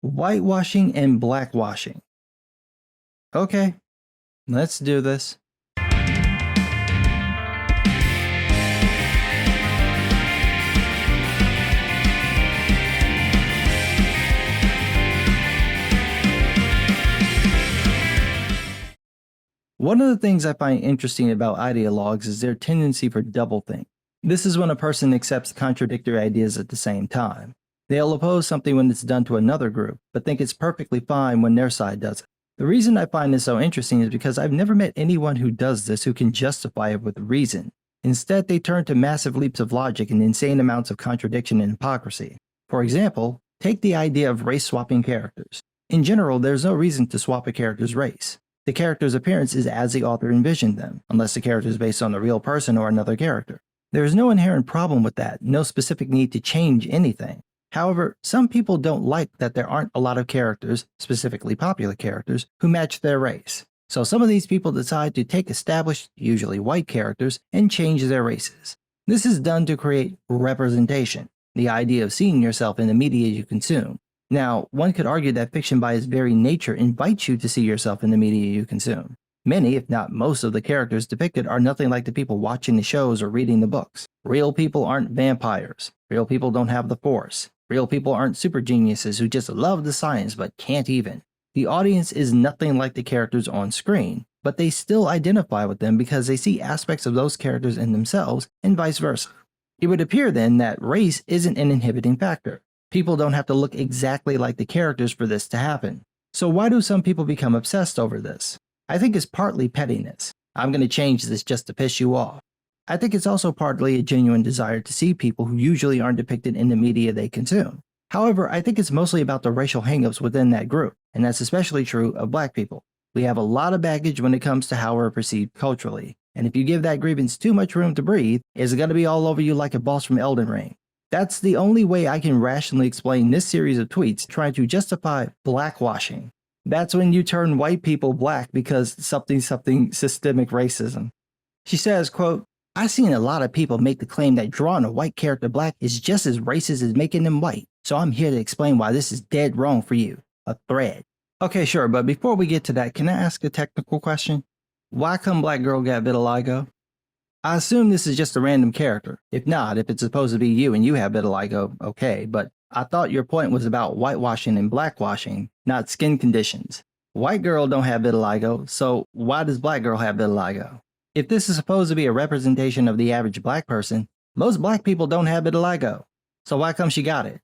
Whitewashing and blackwashing. Okay, let's do this. One of the things I find interesting about ideologues is their tendency for doublethink. This is when a person accepts contradictory ideas at the same time. They'll oppose something when it's done to another group, but think it's perfectly fine when their side does it. The reason I find this so interesting is because I've never met anyone who does this who can justify it with reason. Instead, they turn to massive leaps of logic and insane amounts of contradiction and hypocrisy. For example, take the idea of race-swapping characters. In general, there's no reason to swap a character's race. The character's appearance is as the author envisioned them, unless the character is based on a real person or another character. There is no inherent problem with that, no specific need to change anything. However, some people don't like that there aren't a lot of characters, specifically popular characters, who match their race. So some of these people decide to take established, usually white characters, and change their races. This is done to create representation, the idea of seeing yourself in the media you consume. Now, one could argue that fiction by its very nature invites you to see yourself in the media you consume. Many, if not most, of the characters depicted are nothing like the people watching the shows or reading the books. Real people aren't vampires. Real people don't have the Force. Real people aren't super geniuses who just love the science but can't even. The audience is nothing like the characters on screen, but they still identify with them because they see aspects of those characters in themselves, and vice versa. It would appear then that race isn't an inhibiting factor. People don't have to look exactly like the characters for this to happen. So why do some people become obsessed over this? I think it's partly pettiness. I'm going to change this just to piss you off. I think it's also partly a genuine desire to see people who usually aren't depicted in the media they consume. However, I think it's mostly about the racial hangups within that group, and that's especially true of Black people. We have a lot of baggage when it comes to how we're perceived culturally, and if you give that grievance too much room to breathe, it's going to be all over you like a boss from Elden Ring. That's the only way I can rationally explain this series of tweets trying to justify blackwashing. That's when you turn white people black because something systemic racism. She says, quote, "I've seen a lot of people make the claim that drawing a white character black is just as racist as making them white, so I'm here to explain why this is dead wrong for you. A thread." Okay, sure, but before we get to that, can I ask a technical question? Why come Black Girl got vitiligo? I assume this is just a random character. If not, if it's supposed to be you and you have vitiligo, okay, but I thought your point was about whitewashing and blackwashing, not skin conditions. White girl don't have vitiligo, so why does Black girl have vitiligo? If this is supposed to be a representation of the average Black person, most Black people don't have vitiligo, so why come she got it?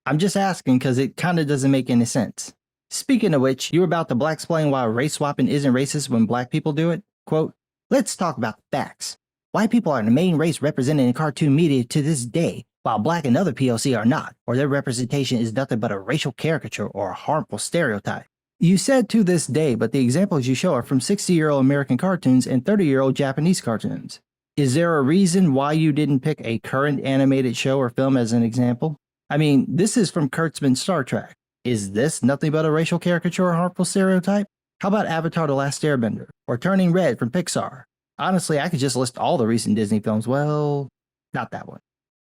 I'm just asking because it kinda doesn't make any sense. Speaking of which, you were about to blaxplain why race swapping isn't racist when Black people do it? Quote, "Let's talk about the facts. White people are the main race represented in cartoon media to this day, while Black and other POC are not, or their representation is nothing but a racial caricature or a harmful stereotype." You said to this day, but the examples you show are from 60-year-old American cartoons and 30-year-old Japanese cartoons. Is there a reason why you didn't pick a current animated show or film as an example? I mean, this is from Kurtzman's Star Trek. Is this nothing but a racial caricature or harmful stereotype? How about Avatar: The Last Airbender, or Turning Red from Pixar? Honestly, I could just list all the recent Disney films. Well, not that one.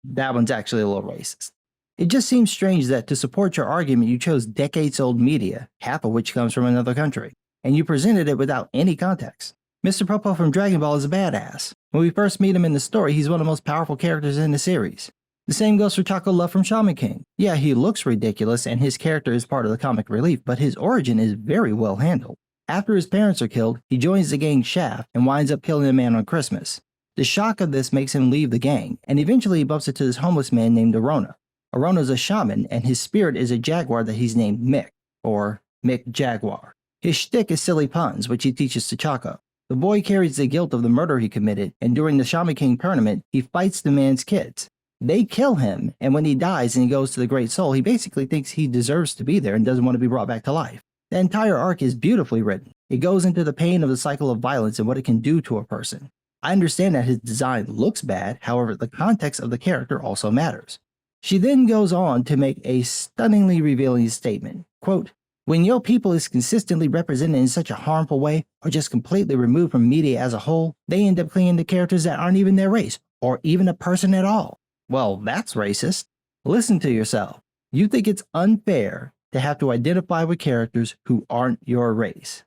That one's actually a little racist. It just seems strange that to support your argument you chose decades-old media, half of which comes from another country, and you presented it without any context. Mr. Popo from Dragon Ball is a badass. When we first meet him in the story, he's one of the most powerful characters in the series. The same goes for Choco Love from Shaman King. Yeah, he looks ridiculous and his character is part of the comic relief, but his origin is very well handled. After his parents are killed, he joins the gang Shaft and winds up killing a man on Christmas. The shock of this makes him leave the gang, and eventually he bumps into this homeless man named Arona. Arona's a shaman, and his spirit is a jaguar that he's named Mick, or Mick Jaguar. His shtick is silly puns, which he teaches to Choco. The boy carries the guilt of the murder he committed, and during the Shaman King tournament, he fights the man's kids. They kill him, and when he dies and he goes to the Great Soul, he basically thinks he deserves to be there and doesn't want to be brought back to life. The entire arc is beautifully written. It goes into the pain of the cycle of violence and what it can do to a person. I understand that his design looks bad, however, the context of the character also matters. She then goes on to make a stunningly revealing statement. Quote, "When your people is consistently represented in such a harmful way, or just completely removed from media as a whole, they end up clinging to characters that aren't even their race, or even a person at all." Well, that's racist. Listen to yourself. You think it's unfair to have to identify with characters who aren't your race.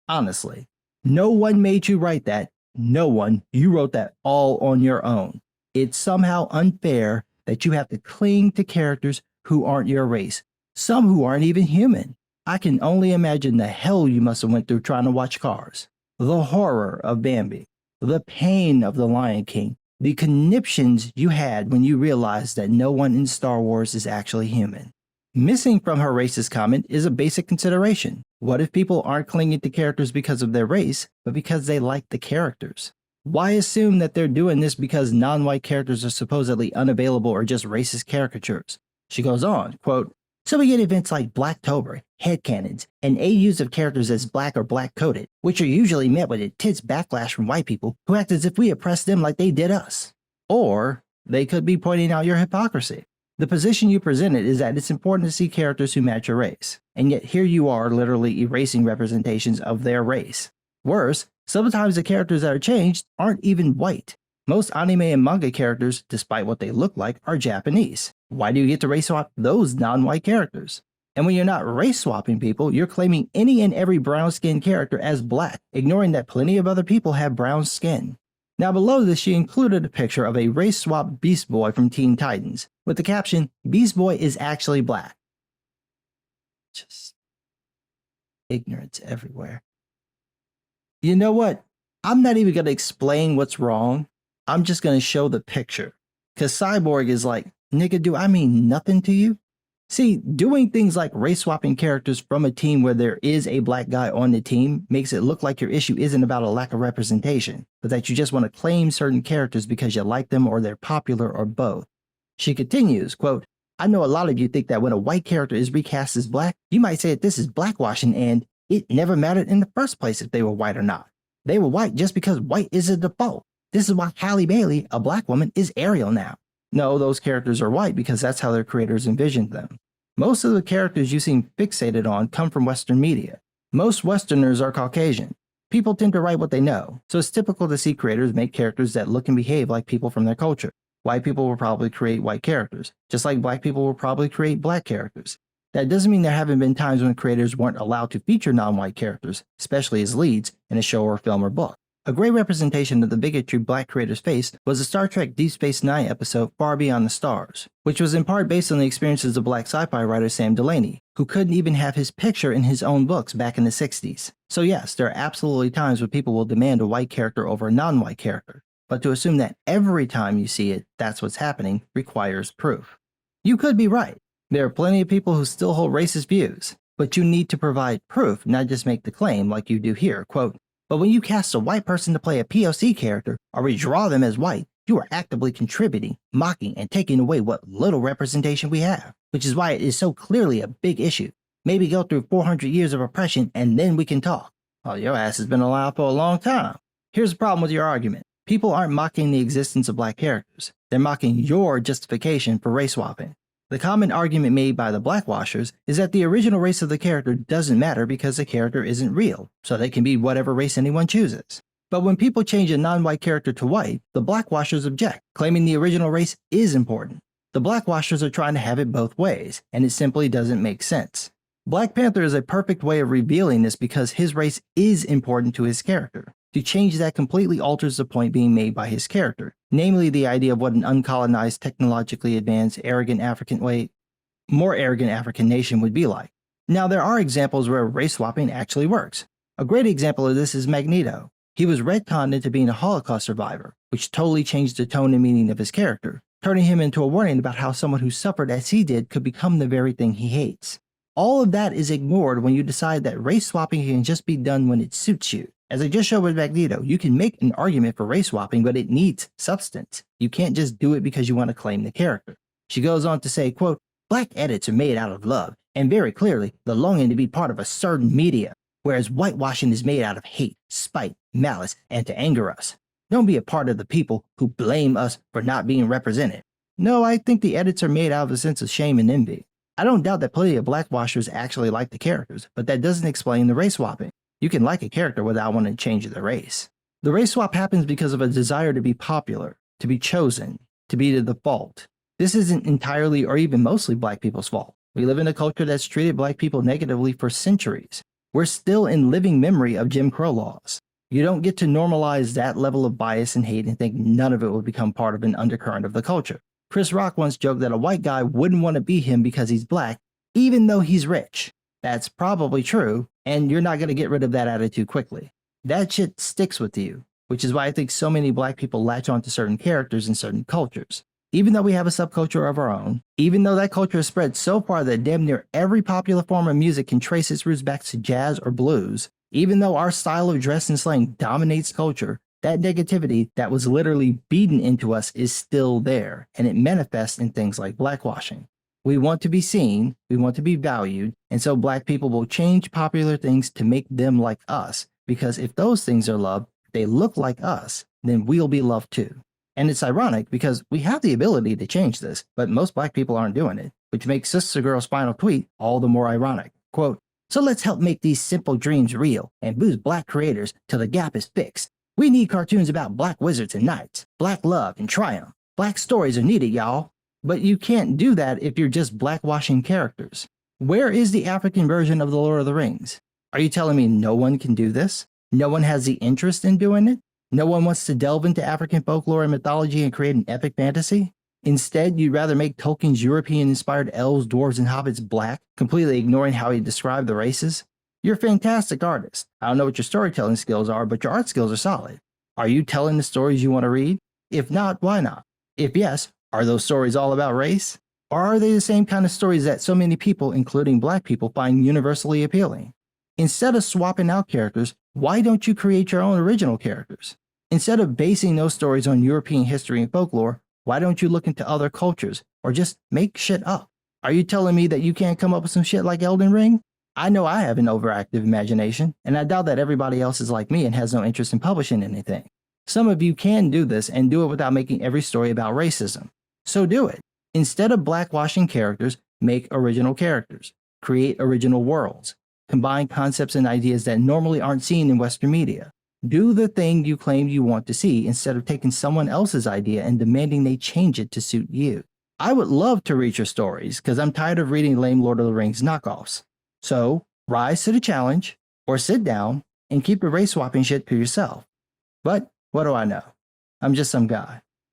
Honestly, no one made you write that. No one. You wrote that all on your own. It's somehow unfair that you have to cling to characters who aren't your race, some who aren't even human. I can only imagine the hell you must have went through trying to watch Cars, the horror of Bambi, the pain of The Lion King, the conniptions you had when you realized that no one in Star Wars is actually human. Missing from her racist comment is a basic consideration. What if people aren't clinging to characters because of their race, but because they like the characters? Why assume that they're doing this because non-white characters are supposedly unavailable or just racist caricatures? She goes on, quote, "So we get events like Blacktober, headcanons, and AUs of characters as black or black-coded, which are usually met with intense backlash from white people who act as if we oppressed them like they did us." Or they could be pointing out your hypocrisy. The position you presented is that it's important to see characters who match your race, and yet here you are literally erasing representations of their race. Worse, sometimes the characters that are changed aren't even white. Most anime and manga characters, despite what they look like, are Japanese. Why do you get to race swap those non-white characters? And when you're not race swapping people, you're claiming any and every brown-skinned character as black, ignoring that plenty of other people have brown skin. Now below this, she included a picture of a race-swapped Beast Boy from Teen Titans, with the caption, "Beast Boy is actually black." Just ignorance everywhere. You know what? I'm not even going to explain what's wrong. I'm just going to show the picture. Because Cyborg is like, nigga, do I mean nothing to you? See, doing things like race swapping characters from a team where there is a black guy on the team makes it look like your issue isn't about a lack of representation, but that you just want to claim certain characters because you like them or they're popular or both. She continues, quote, "I know a lot of you think that when a white character is recast as black, you might say that this is blackwashing and it never mattered in the first place if they were white or not. They were white just because white is a default. This is why Halle Bailey, a black woman, is Ariel now." No, those characters are white because that's how their creators envisioned them. Most of the characters you seem fixated on come from Western media. Most Westerners are Caucasian. People tend to write what they know, so it's typical to see creators make characters that look and behave like people from their culture. White people will probably create white characters, just like black people will probably create black characters. That doesn't mean there haven't been times when creators weren't allowed to feature non-white characters, especially as leads, in a show or film or book. A great representation of the bigotry black creators faced was the Star Trek Deep Space Nine episode Far Beyond the Stars, which was in part based on the experiences of black sci-fi writer Sam Delaney, who couldn't even have his picture in his own books back in the 60s. So yes, there are absolutely times when people will demand a white character over a non-white character, but to assume that every time you see it, that's what's happening, requires proof. You could be right. There are plenty of people who still hold racist views, but you need to provide proof, not just make the claim like you do here, quote, "But when you cast a white person to play a POC character or redraw them as white, you are actively contributing, mocking, and taking away what little representation we have, which is why it is so clearly a big issue. Maybe go through 400 years of oppression and then we can talk." Oh, your ass has been alive for a long time. Here's the problem with your argument. People aren't mocking the existence of black characters. They're mocking your justification for race swapping. The common argument made by the blackwashers is that the original race of the character doesn't matter because the character isn't real, so they can be whatever race anyone chooses. But when people change a non-white character to white, the blackwashers object, claiming the original race is important. The blackwashers are trying to have it both ways, and it simply doesn't make sense. Black Panther is a perfect way of revealing this because his race is important to his character. To change that completely alters the point being made by his character, namely the idea of what an uncolonized, technologically advanced, more arrogant African nation would be like. Now, there are examples where race swapping actually works. A great example of this is Magneto. He was retconned into being a Holocaust survivor, which totally changed the tone and meaning of his character, turning him into a warning about how someone who suffered as he did could become the very thing he hates. All of that is ignored when you decide that race swapping can just be done when it suits you. As I just showed with Magneto, you can make an argument for race swapping, but it needs substance. You can't just do it because you want to claim the character. She goes on to say, quote, "Black edits are made out of love, and very clearly, the longing to be part of a certain media, whereas whitewashing is made out of hate, spite, malice, and to anger us. Don't be a part of the people who blame us for not being represented." No, I think the edits are made out of a sense of shame and envy. I don't doubt that plenty of blackwashers actually like the characters, but that doesn't explain the race swapping. You can like a character without wanting to change their race. The race swap happens because of a desire to be popular, to be chosen, to be the default. This isn't entirely or even mostly black people's fault. We live in a culture that's treated black people negatively for centuries. We're still in living memory of Jim Crow laws. You don't get to normalize that level of bias and hate and think none of it will become part of an undercurrent of the culture. Chris Rock once joked that a white guy wouldn't want to be him because he's black, even though he's rich. That's probably true, and you're not going to get rid of that attitude quickly. That shit sticks with you, which is why I think so many black people latch on to certain characters in certain cultures. Even though we have a subculture of our own, even though that culture has spread so far that damn near every popular form of music can trace its roots back to jazz or blues, even though our style of dress and slang dominates culture, that negativity that was literally beaten into us is still there, and it manifests in things like blackwashing. We want to be seen, we want to be valued, and so black people will change popular things to make them like us, because if those things are loved, they look like us, then we'll be loved too. And it's ironic because we have the ability to change this, but most black people aren't doing it, which makes Sister Girl's final tweet all the more ironic. Quote, "So let's help make these simple dreams real and boost black creators till the gap is fixed. We need cartoons about black wizards and knights, black love and triumph. Black stories are needed, y'all." But you can't do that if you're just blackwashing characters. Where is the African version of The Lord of the Rings? Are you telling me no one can do this? No one has the interest in doing it? No one wants to delve into African folklore and mythology and create an epic fantasy? Instead, you'd rather make Tolkien's European-inspired elves, dwarves, and hobbits black, completely ignoring how he described the races? You're a fantastic artist. I don't know what your storytelling skills are, but your art skills are solid. Are you telling the stories you want to read? If not, why not? If yes, are those stories all about race? Or are they the same kind of stories that so many people, including black people, find universally appealing? Instead of swapping out characters, why don't you create your own original characters? Instead of basing those stories on European history and folklore, why don't you look into other cultures or just make shit up? Are you telling me that you can't come up with some shit like Elden Ring? I know I have an overactive imagination, and I doubt that everybody else is like me and has no interest in publishing anything. Some of you can do this and do it without making every story about racism. So do it. Instead of blackwashing characters, make original characters. Create original worlds. Combine concepts and ideas that normally aren't seen in Western media. Do the thing you claim you want to see instead of taking someone else's idea and demanding they change it to suit you. I would love to read your stories because I'm tired of reading lame Lord of the Rings knockoffs. So rise to the challenge or sit down and keep the race swapping shit to yourself. But what do I know? I'm just some guy.